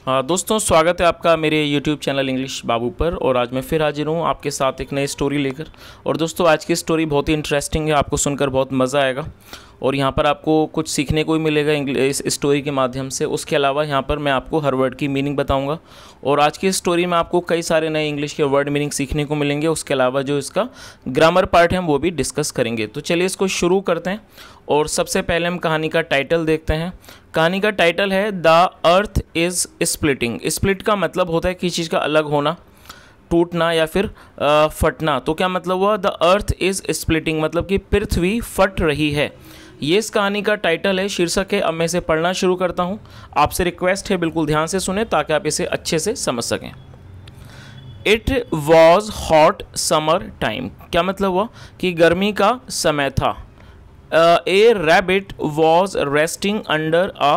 दोस्तों, स्वागत है आपका मेरे YouTube चैनल इंग्लिश बाबू पर। और आज मैं फिर हाजिर हूँ आपके साथ एक नई स्टोरी लेकर। और दोस्तों, आज की स्टोरी बहुत ही इंटरेस्टिंग है, आपको सुनकर बहुत मज़ा आएगा और यहाँ पर आपको कुछ सीखने को भी मिलेगा इस स्टोरी के माध्यम से। उसके अलावा यहाँ पर मैं आपको हर वर्ड की मीनिंग बताऊँगा और आज की स्टोरी में आपको कई सारे नए इंग्लिश के वर्ड मीनिंग सीखने को मिलेंगे। उसके अलावा जो इसका ग्रामर पार्ट है हम वो भी डिस्कस करेंगे। तो चलिए इसको शुरू करते हैं। और सबसे पहले हम कहानी का टाइटल देखते हैं। कहानी का टाइटल है the earth is splitting. Split का मतलब होता है किसी चीज़ का अलग होना, टूटना या फिर फटना। तो क्या मतलब हुआ? द अर्थ इज़ स्प्लिटिंग मतलब कि पृथ्वी फट रही है। ये इस कहानी का टाइटल है, शीर्षक है। अब मैं इसे पढ़ना शुरू करता हूँ। आपसे रिक्वेस्ट है बिल्कुल ध्यान से सुने ताकि आप इसे अच्छे से समझ सकें। It was hot summer time. क्या मतलब हुआ? कि गर्मी का समय था। A rabbit was resting under a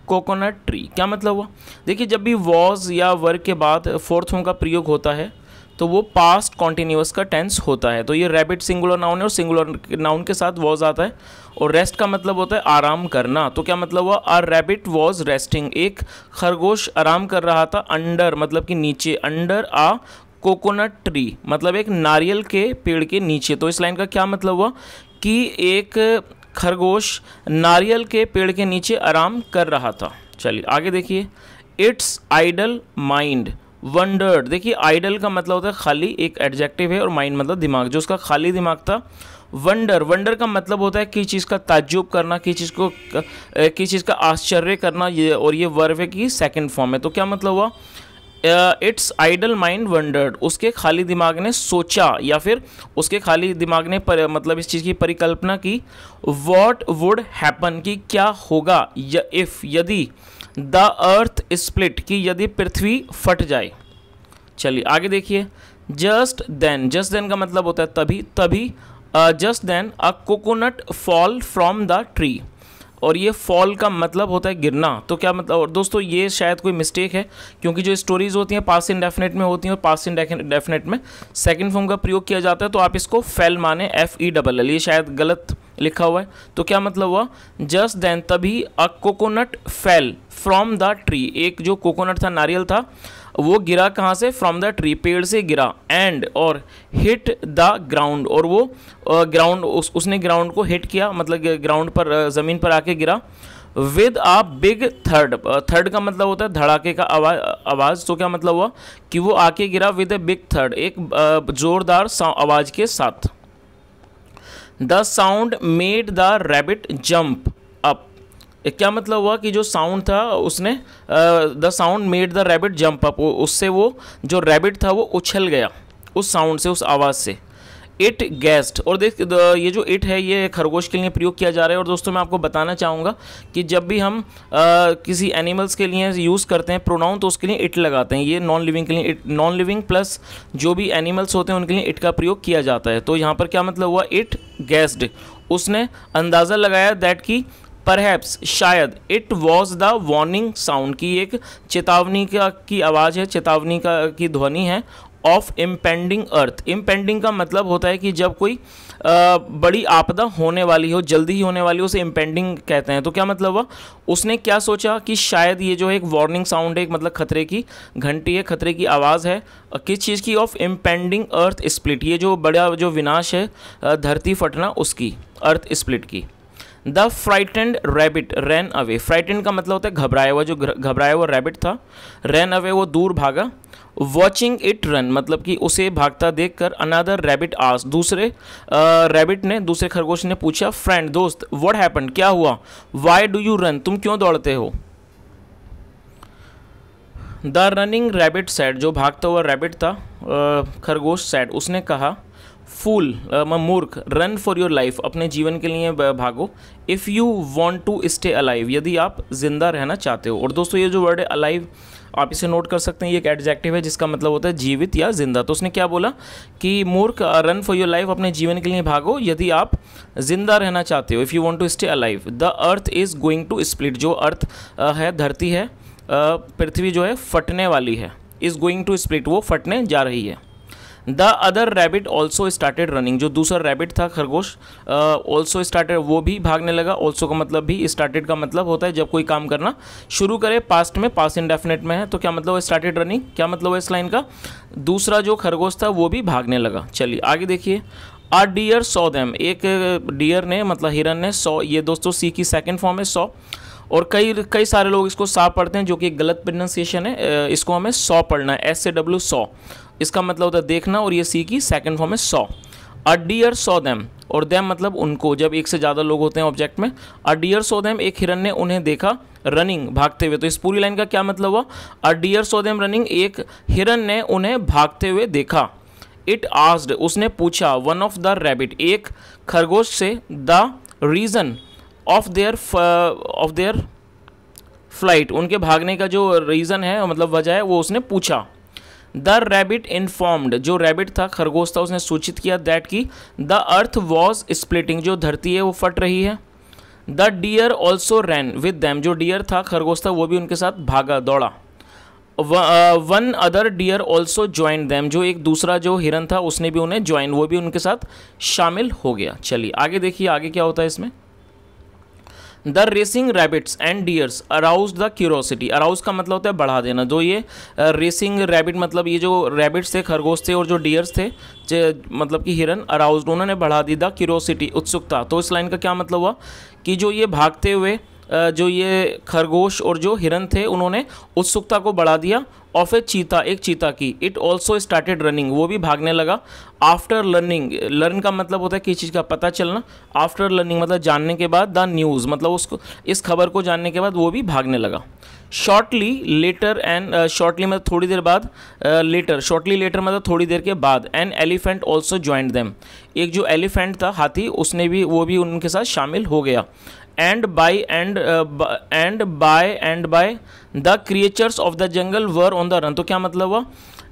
coconut tree. क्या मतलब हुआ? देखिए, जब भी वॉज या वर्ग के बाद फोर्थ फॉर्म का प्रयोग होता है तो वो पास्ट कॉन्टिन्यूअस का टेंस होता है। तो ये रैबिट सिंगुलर नाउन है और सिंगुलर नाउन के साथ वॉज आता है। और रेस्ट का मतलब होता है आराम करना। तो क्या मतलब हुआ? अ रैबिट वॉज रेस्टिंग, एक खरगोश आराम कर रहा था। अंडर मतलब कि नीचे, अंडर अ कोकोनट ट्री मतलब एक नारियल के पेड़ के नीचे। तो इस लाइन का क्या मतलब हुआ कि एक खरगोश नारियल के पेड़ के नीचे आराम कर रहा था। चलिए आगे देखिए। It's idle mind wandered. देखिए, आइडल का मतलब होता है खाली, एक एडजेक्टिव है, और माइंड मतलब दिमाग, जो उसका खाली दिमाग था। वंडर, वंडर का मतलब होता है किसी चीज़ का ताज्जुब करना, किसी चीज़ का आश्चर्य करना। ये और ये वर्ब है की सेकंड फॉर्म है। तो क्या मतलब हुआ? इट्स आइडल माइंड वंडर्ड, उसके खाली दिमाग ने सोचा या फिर उसके खाली दिमाग ने मतलब इस चीज़ की परिकल्पना की। वॉट वुड हैपन की क्या होगा, इफ़ यदि, द अर्थ स्प्लिट की यदि पृथ्वी फट जाए। चलिए आगे देखिए। जस्ट देन, जस्ट देन का मतलब होता है तभी, तभी। Just then a coconut fall from the tree. और ये फॉल का मतलब होता है गिरना। तो क्या मतलब? और दोस्तों, ये शायद कोई मिस्टेक है क्योंकि जो स्टोरीज होती हैं पास्ट इंडेफिनिट में होती हैं और पास्ट इंडेफिनिट में सेकंड फॉर्म का प्रयोग किया जाता है। तो आप इसको फेल माने, FELL, ये शायद गलत लिखा हुआ है। तो क्या मतलब हुआ? जस्ट देन तभी a coconut fell from the tree, एक जो कोकोनट था, नारियल था, वो गिरा कहाँ से? फ्रॉम द ट्री, पेड़ से गिरा। एंड और हिट द ग्राउंड, और वो ग्राउंड उसने ग्राउंड को हिट किया, मतलब ग्राउंड पर, ज़मीन पर आके गिरा। With a big third, third का मतलब होता है धड़ाके का आवाज़। तो क्या मतलब हुआ कि वो आके गिरा विद ए बिग थर्ड, एक जोरदार आवाज़ के साथ। The sound made the rabbit jump up. क्या मतलब हुआ कि जो साउंड था उसने, the sound made the rabbit jump up, उससे वो जो रैबिट था वो उछल गया उस साउंड से, उस आवाज़ से। इट गेस्ट, और देख ये जो इट है ये खरगोश के लिए प्रयोग किया जा रहा है। और दोस्तों, मैं आपको बताना चाहूँगा कि जब भी हम किसी एनिमल्स के लिए यूज़ करते हैं प्रोनाउन तो उसके लिए इट लगाते हैं। ये नॉन लिविंग के लिए इट, नॉन लिविंग प्लस जो भी एनिमल्स होते हैं उनके लिए इट का प्रयोग किया जाता है। तो यहाँ पर क्या मतलब हुआ? इट गेस्ड, उसने अंदाज़ा लगाया, दैट की परहैप्स शायद, it was the warning sound की एक चेतावनी की आवाज़ है, चेतावनी की ध्वनि है। ऑफ इम्पेंडिंग अर्थ, इम्पेंडिंग का मतलब होता है कि जब कोई बड़ी आपदा होने वाली हो, जल्दी ही होने वाली हो, उसे इम्पेंडिंग कहते हैं। तो क्या मतलब हुआ? उसने क्या सोचा कि शायद ये जो है एक वार्निंग साउंड है, एक मतलब खतरे की घंटी है, खतरे की आवाज़ है। किस चीज़ की? ऑफ इम्पेंडिंग अर्थ स्प्लिट, ये जो बड़ा जो विनाश है, धरती फटना, उसकी, अर्थ स्प्लिट की। The frightened rabbit ran away, frightened का मतलब होता है घबराया हुआ, जो घबराया हुआ रैबिट था। रैन अवे, वो दूर भागा। वॉचिंग इट रन मतलब कि उसे भागता देखकर अनदर रैबिट आस्क्ड, दूसरे रैबिट ने, दूसरे खरगोश ने पूछा, फ्रेंड, दोस्त, व्हाट हैपेंड, क्या हुआ? व्हाई डू यू रन, तुम क्यों दौड़ते हो? द रनिंग रैबिट सैड, जो भागता हुआ रैबिट था, खरगोश सैड, उसने कहा, फूल मूर्ख, रन फॉर योर लाइफ, अपने जीवन के लिए भागो। If you want to stay alive, यदि आप जिंदा रहना चाहते हो। और दोस्तों, ये जो वर्ड है अलाइव, आप इसे नोट कर सकते हैं, ये एक एडजेक्टिव है जिसका मतलब होता है जीवित या जिंदा। तो उसने क्या बोला कि मूर्ख, रन फॉर योर लाइफ, अपने जीवन के लिए भागो यदि आप जिंदा रहना चाहते हो। If you want to stay alive. The earth is going to split, जो अर्थ है, धरती है, पृथ्वी जो है फटने वाली है। इज़ गोइंग टू स्प्लिट, वो फटने जा रही है। The other rabbit also started running, जो दूसरा रैबिट था खरगोश, ऑल्सो स्टार्टेड, वो भी भागने लगा। ऑल्सो का मतलब भी, स्टार्टेड का मतलब होता है जब कोई काम करना शुरू करे, पास्ट में, पास्ट इंडेफिनिट में है, तो क्या मतलब है स्टार्टेड रनिंग, क्या मतलब है इस लाइन का, दूसरा जो खरगोश था वो भी भागने लगा। चलिए आगे देखिए, आ डियर सॉ देम, एक डियर ने मतलब हिरन ने सॉ, ये दोस्तों सी की सेकंड फॉर्म है सॉ, और कई सारे लोग इसको सा पढ़ते हैं जो कि गलत प्रोनाउंसिएशन है, इसको हमें सॉ पढ़ना है, SAW सॉ, इसका मतलब होता है देखना, और ये सी की सेकंड फॉर्म है सॉ। अ डियर सॉ देम, और देम मतलब उनको, जब एक से ज़्यादा लोग होते हैं ऑब्जेक्ट में। अ डियर सॉ देम, एक हिरन ने उन्हें देखा रनिंग, भागते हुए। तो इस पूरी लाइन का क्या मतलब हुआ, अ डियर सॉ देम रनिंग, एक हिरन ने उन्हें भागते हुए देखा। इट आस्क्ड, उसने पूछा, वन ऑफ द रैबिट, एक खरगोश से, the reason of their flight, उनके भागने का जो रीज़न है मतलब वजह है वो उसने पूछा। द रैबिट इन्फॉर्म्ड, जो रैबिट था खरगोश था उसने सूचित किया, दैट की द अर्थ वॉज स्प्लिटिंग, जो धरती है वो फट रही है। The deer also ran with them, जो डियर था खरगोश था वो भी उनके साथ भागा, दौड़ा। One other deer also join them, जो एक दूसरा जो हिरन था उसने भी उन्हें ज्वाइन, वो भी उनके साथ शामिल हो गया। चलिए आगे देखिए, आगे क्या होता है इसमें। The racing rabbits and dears arouse the curiosity, arouse का मतलब होता है बढ़ा देना। जो ये रेसिंग रैबिट मतलब ये जो रैबिट्स थे खरगोश थे और जो डियर्स थे मतलब कि हिरन, अराउज उन्होंने बढ़ा दी द क्यूरोसिटी, उत्सुकता। तो इस लाइन का क्या मतलब हुआ कि जो ये भागते हुए जो ये खरगोश और जो हिरन थे उन्होंने उत्सुकता को बढ़ा दिया। ऑफ ए चीता, एक चीता की। इट ऑल्सो स्टार्टेड रनिंग, वो भी भागने लगा। आफ्टर लर्निंग, लर्न का मतलब होता है किसी चीज़ का पता चलना। आफ्टर लर्निंग मतलब जानने के बाद। द न्यूज़ मतलब उसको, इस खबर को जानने के बाद वो भी भागने लगा। शॉर्टली लेटर एंड, शॉर्टली मतलब थोड़ी देर बाद, लेटर, शॉर्टली लेटर मतलब थोड़ी देर के बाद। An elephant also joined them, एक जो एलिफेंट था हाथी उसने भी, वो भी उनके साथ शामिल हो गया। And by the creatures of the jungle were on the run, तो क्या मतलब हुआ,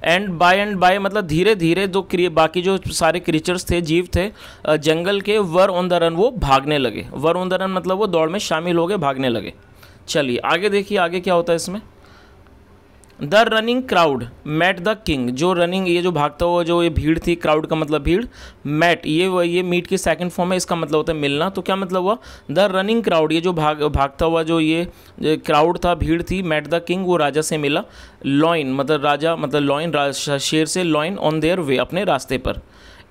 एंड बाय मतलब धीरे धीरे जो बाकी जो सारे क्रिएचर्स थे, जीव थे जंगल के, वर ऑन द रन, वो भागने लगे। वर ऑन द रन मतलब वो दौड़ में शामिल हो गए, भागने लगे। चलिए आगे देखिए, आगे क्या होता है इसमें। The running crowd met the king, जो रनिंग, ये जो भागता हुआ जो ये भीड़ थी, क्राउड का मतलब भीड़, मैट ये मीट की सेकंड फॉर्म है, इसका मतलब होता है मिलना। तो क्या मतलब हुआ, द रनिंग क्राउड, ये जो भागता हुआ जो ये क्राउड था, भीड़ थी, मैट द किंग, वो राजा से मिला। लॉइन मतलब राजा, मतलब लॉइन शेर से, लॉइन ऑन देयर वे, अपने रास्ते पर।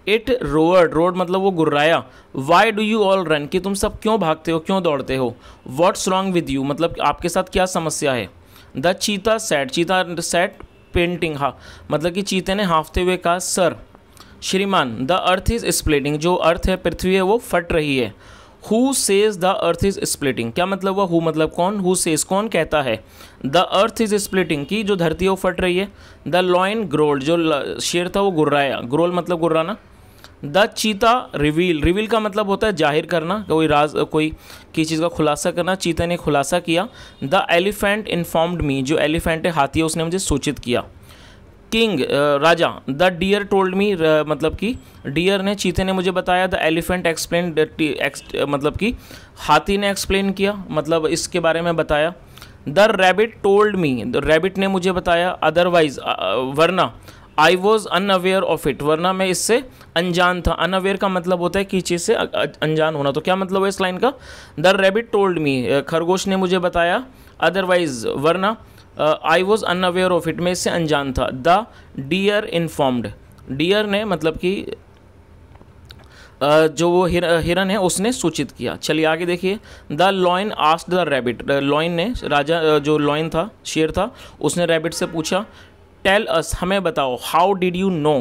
इट रोवर्ड, रोड मतलब वो गुर्राया। Why do you all run, कि तुम सब क्यों भागते हो, क्यों दौड़ते हो। व्हाट्स रॉन्ग विद यू, मतलब आपके साथ क्या समस्या है। द चीता सैट, चीता सैट पेंटिंग, हाँ मतलब कि चीते ने हाँफते हुए कहा, सर श्रीमान, द अर्थ इज स्प्लिटिंग, जो अर्थ है, पृथ्वी है, वो फट रही है। Who says the earth is splitting, क्या मतलब हुआ, हु मतलब कौन, हु सेज कौन कहता है, द अर्थ इज स्प्लिटिंग की जो धरती है वो फट रही है। द लॉइन ग्रोल्ड, जो शेर था वो गुर्राया, ग्रोल मतलब गुर्राना। द चीता रिवील, रिवील का मतलब होता है जाहिर करना, कोई राज, कोई किसी चीज़ का खुलासा करना। चीता ने खुलासा किया। द एलिफेंट इन्फॉर्म्ड मी, जो एलिफेंट है, हाथी है, उसने मुझे सूचित किया। किंग राजा, द डियर टोल्ड मी, मतलब कि डियर ने, चीते ने मुझे बताया। द एलिफेंट एक्सप्लेन, मतलब कि हाथी ने एक्सप्लेन किया, मतलब इसके बारे में बताया। The rabbit told me, rabbit ने मुझे बताया। अदरवाइज वरना, I was unaware of it, वरना मैं इससे अनजान था। अनअवेयर का मतलब होता है किसी चीज़ से अनजान होना। तो क्या मतलब है इस लाइन का, द रैबिट टोल्ड मी, खरगोश ने मुझे बताया। अदरवाइज वरना, I was unaware of it, मैं इससे अनजान था। द डियर इन्फॉर्म्ड, डियर ने मतलब कि जो वो हिरन है उसने सूचित किया। चलिए आगे देखिए। The lion asked the rabbit, lion ने, राजा जो लॉइन था, शेर था, उसने रैबिट से पूछा। टेल अस, हमें बताओ। How did you know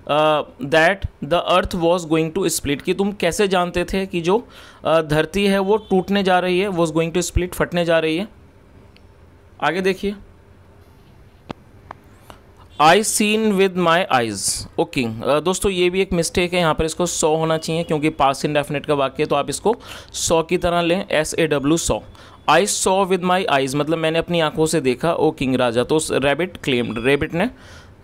that the earth was going to split, कि तुम कैसे जानते थे कि जो धरती है वो टूटने जा रही है, वॉज गोइंग टू स्प्लिट, फटने जा रही है। आगे देखिए। I seen with my eyes, okay दोस्तों ये भी एक मिस्टेक है, यहाँ पर इसको सॉ होना चाहिए क्योंकि पास्ट इंडेफिनिट का वाक्य है, तो आप इसको सॉ की तरह लें, SAW saw. I saw with my eyes मतलब मैंने अपनी आंखों से देखा, ओ किंग राजा। तो रैबिट क्लेम्ड, रैबिट ने,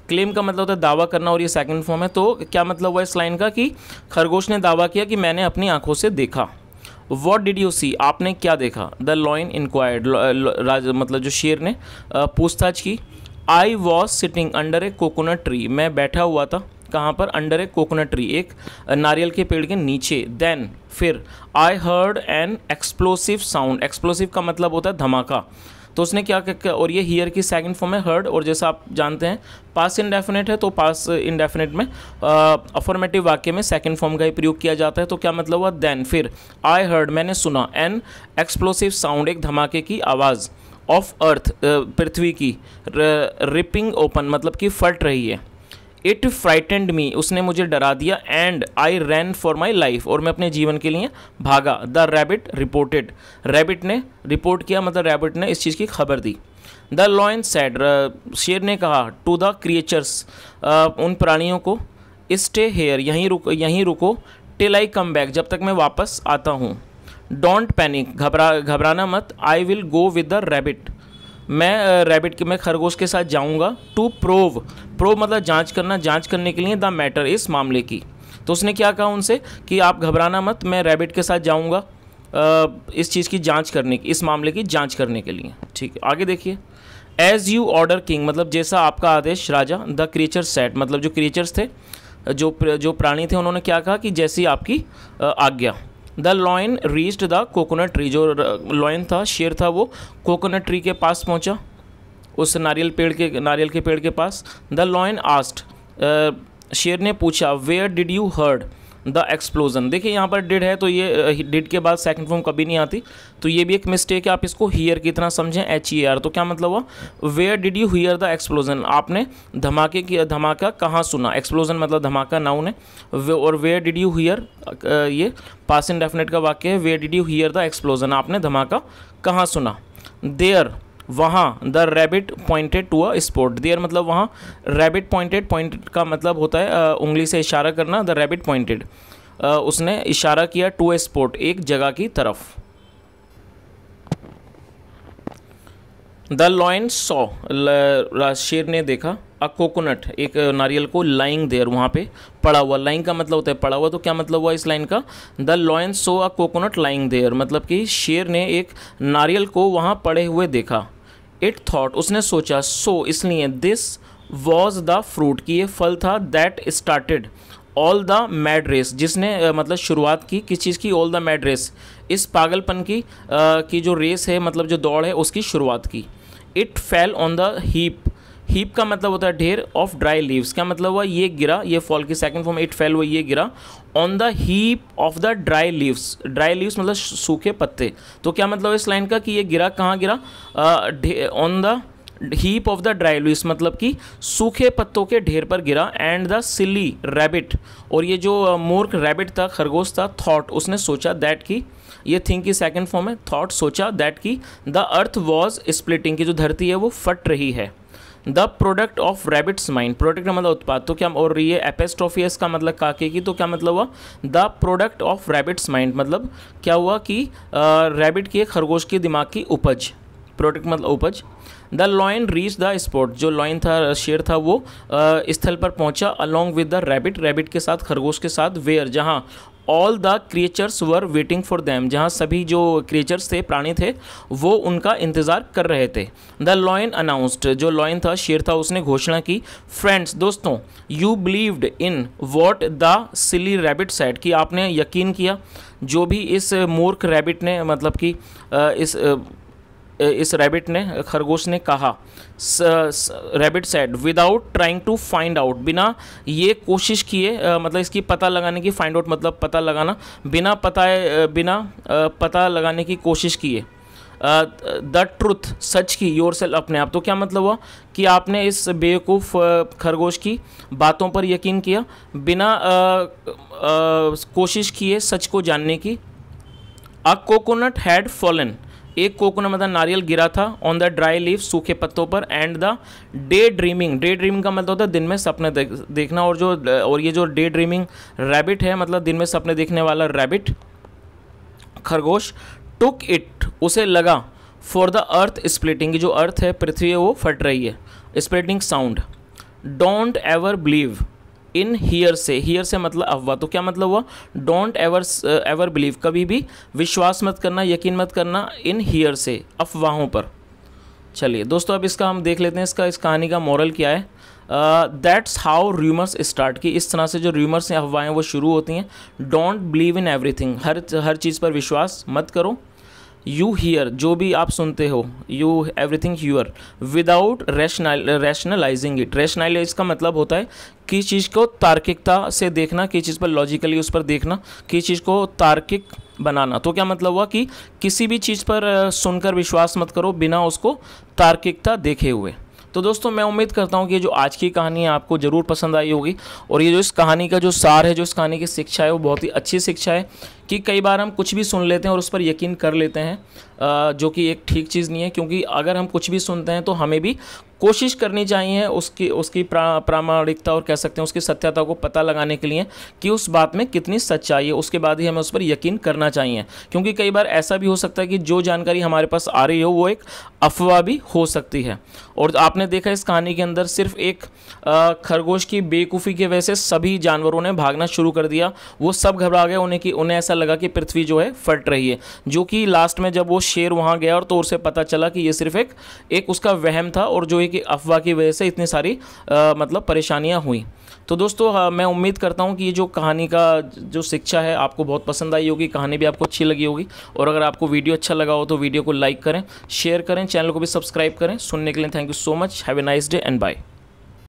क्लेम का मतलब होता है दावा करना और ये सेकंड फॉर्म है। तो क्या मतलब हुआ इस लाइन का कि खरगोश ने दावा किया कि मैंने अपनी आंखों से देखा। वॉट डिड यू सी, आपने क्या देखा। द लॉइन इंक्वायर्ड, राजा मतलब जो शेर ने पूछताछ की। I was sitting under A coconut tree, मैं बैठा हुआ था कहाँ पर? अंडर ए कोकोनट ट्री, एक नारियल के पेड़ के नीचे। देन फिर I heard an explosive sound, explosive का मतलब होता है धमाका। तो उसने क्या क्या, और ये हियर की सेकंड फॉर्म है हर्ड, और जैसा आप जानते हैं पास इंडेफिनेट है तो पास इंडेफिनेट में अफर्मेटिव वाक्य में सेकंड फॉर्म का ही प्रयोग किया जाता है। तो क्या मतलब हुआ? देन फिर आई हर्ड, मैंने सुना, एन एक्सप्लोसिव साउंड, एक धमाके की आवाज़, ऑफ अर्थ, पृथ्वी की, रिपिंग ओपन मतलब कि फट रही है। इट फ्राइटेंड मी, उसने मुझे डरा दिया, and I rain for my life, और मैं अपने जीवन के लिए भागा। द रैबिट रिपोर्टेड, रैबिट ने रिपोर्ट किया मतलब रैबिट ने इस चीज़ की खबर दी। द लॉयन सैड, शेर ने कहा, टू द क्रिएचर्स, उन प्राणियों को, स्टे हेयर, यहीं रुको, टिल आई कम बैक, जब तक मैं वापस आता हूँ। डोंट पैनिक, घबराना मत, I will go with the rabbit, मैं रैबिट के, मैं खरगोश के साथ जाऊंगा। टू प्रोव मतलब जांच करना, जांच करने के लिए, द मैटर, इस मामले की। तो उसने क्या कहा उनसे कि आप घबराना मत, मैं रैबिट के साथ जाऊंगा इस चीज़ की जांच करने की, इस मामले की जांच करने के लिए। ठीक है, आगे देखिए। एज यू ऑर्डर किंग मतलब जैसा आपका आदेश राजा। द क्रिएचर सेट मतलब जो क्रिएचर्स थे, जो प्राणी थे, उन्होंने क्या कहा कि जैसी आपकी आज्ञा। The lion reached the coconut tree, जो लॉयन था, शेर था, वो कोकोनट ट्री के पास पहुंचा, उस नारियल के पेड़ के पास। द लॉयन आस्क्ड, शेर ने पूछा, where did you heard the explosion. देखिए यहाँ पर डिड है तो ये डिड के बाद सेकंड फॉर्म कभी नहीं आती, तो ये भी एक मिस्टेक है, आप इसको हियर की तरह समझें, HER। तो क्या मतलब हुआ? Where did you hear the explosion, आपने धमाका कहाँ सुना? एक्सप्लोजन मतलब धमाका नाउन है, और वेयर डिड यू हियर ये पास्ट इंडेफिनिट का वाक्य है। Where did you hear the explosion, आपने धमाका कहाँ सुना? देयर, वहाँ, the rabbit pointed to a spot, there मतलब वहाँ, रैबिट पॉइंटेड का मतलब होता है उंगली से इशारा करना। द रैबिट पॉइंटेड, उसने इशारा किया, टू अ स्पॉट, एक जगह की तरफ। द लॉयन सॉ, शेर ने देखा, अ कोकोनट, एक नारियल को, लाइंग देयर, वहाँ पे पड़ा हुआ। लाइंग का मतलब होता है पड़ा हुआ, तो क्या मतलब हुआ इस लाइन का? The lion saw a coconut lying there मतलब कि शेर ने एक नारियल को वहाँ पड़े हुए देखा। इट थॉट, उसने सोचा, सो इसलिए, दिस वॉज द फ्रूट, कि ये फल था, that started all the mad race, जिसने मतलब शुरुआत की किस चीज़ की? ऑल द मैड रेस, इस पागलपन की जो रेस है, मतलब जो दौड़ है, उसकी शुरुआत की। It fell on the heap, heap का मतलब होता है ढेर, ऑफ ड्राई लीव्स, क्या मतलब हुआ? ये गिरा, ये फॉल की सेकंड फॉर्म, इट फेल हुआ, ये गिरा, on the heap of the dry leaves, dry leaves मतलब सूखे पत्ते। तो क्या मतलब इस लाइन का कि ये गिरा कहाँ गिरा? On the heap of the dry leaves मतलब कि सूखे पत्तों के ढेर पर गिरा। एंड द सिली रैबिट, और ये जो मूर्ख रैबिट था, खरगोश था, थॉट, उसने सोचा, दैट की, ये थिंक की सेकंड फॉर्म है, थॉट सोचा, दैट की, द अर्थ वॉज स्प्लिटिंग, की जो धरती है वो फट रही है। The product of rabbits mind, product का मतलब उत्पाद, तो क्या, और ये एपेस्ट्रोफियस का मतलब काके की, तो क्या मतलब हुआ? The product of rabbits mind मतलब क्या हुआ कि रैबिट की, खरगोश के दिमाग की उपज, प्रोडक्ट मतलब उपज। The lion reach the spot, जो लॉयन था, शेर था, वो स्थल पर पहुंचा, along with the rabbit, rabbit के साथ, खरगोश के साथ, वेयर, जहाँ all the creatures were waiting for them, जहाँ सभी जो क्रिएचर्स थे, प्राणी थे, वो उनका इंतज़ार कर रहे थे। द लॉयन अनाउंस्ड, जो लॉयन था, शेर था, उसने घोषणा की, फ्रेंड्स, दोस्तों, you believed in what the silly rabbit said, कि आपने यकीन किया जो भी इस मूर्ख रैबिट ने, मतलब कि इस रैबिट ने, खरगोश ने कहा। Rabbit said, without trying to find out, बिना ये कोशिश किए, मतलब इसकी पता लगाने की, फाइंड आउट मतलब पता लगाना, बिना पता लगाने की कोशिश किए। द ट्रुथ, सच की, योर सेल्फ, अपने आप। तो क्या मतलब हुआ कि आपने इस बेवकूफ़ खरगोश की बातों पर यकीन किया, बिना कोशिश किए सच को जानने की। अ कोकोनट हैड फॉलन, एक कोकोनट मतलब नारियल गिरा था, ऑन द ड्राई लीफ, सूखे पत्तों पर। एंड द डे ड्रीमिंग का मतलब होता है दिन में सपने देखना, और ये जो डे ड्रीमिंग रैबिट है, मतलब दिन में सपने देखने वाला रैबिट, खरगोश, टुक इट, उसे लगा, फॉर द अर्थ स्प्लिटिंग, की जो अर्थ है, पृथ्वी है, वो फट रही है, splitting sound. Don't ever believe in here से मतलब अफवाह, तो क्या मतलब हुआ? डोंट एवर बिलीव, कभी भी विश्वास मत करना, यकीन मत करना, इन हियर से, अफवाहों पर। चलिए दोस्तों, अब इसका हम देख लेते हैं, इस कहानी का मोरल क्या है। दैट्स हाउ र्यूमर्स स्टार्ट, कि इस तरह से जो र्यूमर्स हैं, अफवाहें, वो शुरू होती हैं। डोंट बिलीव इन एवरीथिंग, हर चीज़ पर विश्वास मत करो। यू हियर, जो भी आप सुनते हो, you everything hear without rationalising it. Rationalise का मतलब होता है किसी चीज़ को तार्किकता से देखना, किसी चीज़ पर लॉजिकली उस पर देखना, किसी चीज़ को तार्किक बनाना। तो क्या मतलब हुआ कि किसी भी चीज़ पर सुनकर विश्वास मत करो बिना उसको तार्किकता देखे हुए। तो दोस्तों मैं उम्मीद करता हूँ कि जो आज की कहानी है आपको ज़रूर पसंद आई होगी, और ये जो इस कहानी का जो सार है, जो इस कहानी की शिक्षा है, वो बहुत ही अच्छी शिक्षा है कि कई बार हम कुछ भी सुन लेते हैं और उस पर यकीन कर लेते हैं, जो कि एक ठीक चीज़ नहीं है। क्योंकि अगर हम कुछ भी सुनते हैं तो हमें भी कोशिश करनी चाहिए उसकी प्रामाणिकता और कह सकते हैं उसकी सत्यता को पता लगाने के लिए कि उस बात में कितनी सच्चाई है, उसके बाद ही हमें उस पर यकीन करना चाहिए। क्योंकि कई बार ऐसा भी हो सकता है कि जो जानकारी हमारे पास आ रही हो वो एक अफवाह भी हो सकती है। और आपने देखा इस कहानी के अंदर सिर्फ एक खरगोश की बेवकूफ़ी की वजह से सभी जानवरों ने भागना शुरू कर दिया। वो सब घबरा गए, उन्हें ऐसा लगा कि पृथ्वी जो है फट रही है, जो कि लास्ट में जब वो शेर वहाँ गया और तो उसे पता चला कि ये सिर्फ एक उसका वहम था, और जो कि अफवाह की वजह से इतनी सारी मतलब परेशानियां हुई। तो दोस्तों मैं उम्मीद करता हूं कि ये जो कहानी का जो शिक्षा है आपको बहुत पसंद आई होगी, कहानी भी आपको अच्छी लगी होगी। और अगर आपको वीडियो अच्छा लगा हो तो वीडियो को लाइक करें, शेयर करें, चैनल को भी सब्सक्राइब करें। सुनने के लिए thank you so much. Have a nice day and bye.